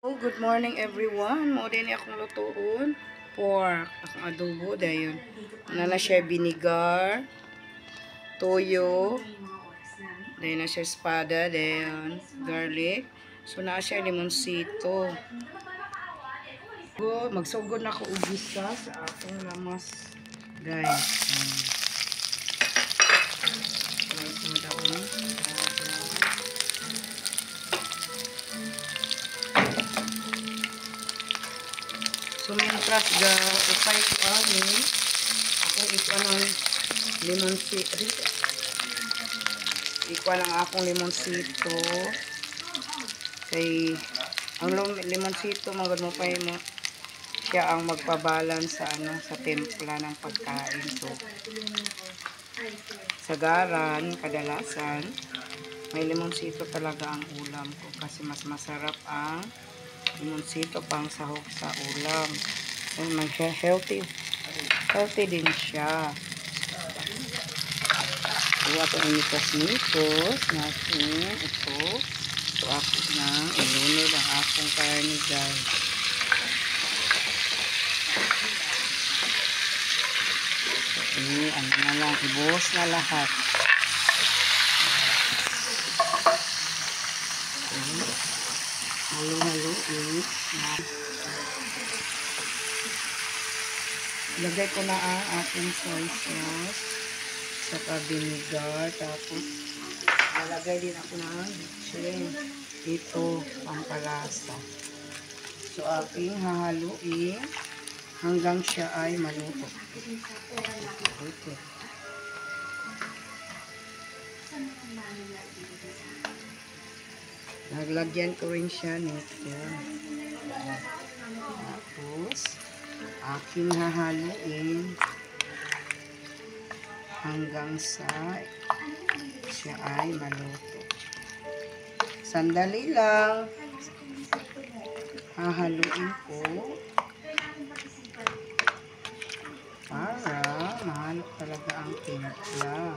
Good morning everyone. Mo din akong lutuon. Pork. Akong adobo dayon. Na siya vinegar, toyo, dayon na siya espada, dayon garlic. So na siya limonsito. Magsugod na ko ugisa sa akong lamas. Guys. So, mientras upay ko ani, akong ikuha ng limonsito. Ikuha ng akong limonsito. Kay, ang limonsito, magod mo pa mo, siya ang magpabalance sa, sa timpla ng pagkain. So, sagaran, kadalasan, may limonsito talaga ang ulam ko kasi mas masarap ang limonsito pang sahog sa ulam. And healthy din siya. So, ako initos-nitos natin ito. So, ako na ilunod ang akong karne, guys. So, ano na lang, ibuhos na lahat. Halo-haloin. Lagay ko na ang ating soy sauce sa vinegar. Tapos, lalagay din ako ng bitchin. Ito, pampalasa. So, aking hahaluin hanggang siya ay maluto. Okay. Naglagyan ko rin siya nito. Tapos, aking hahaluin hanggang sa siya ay maluto. Sandali lang. Hahaluin ko para mahalo talaga ang timpla.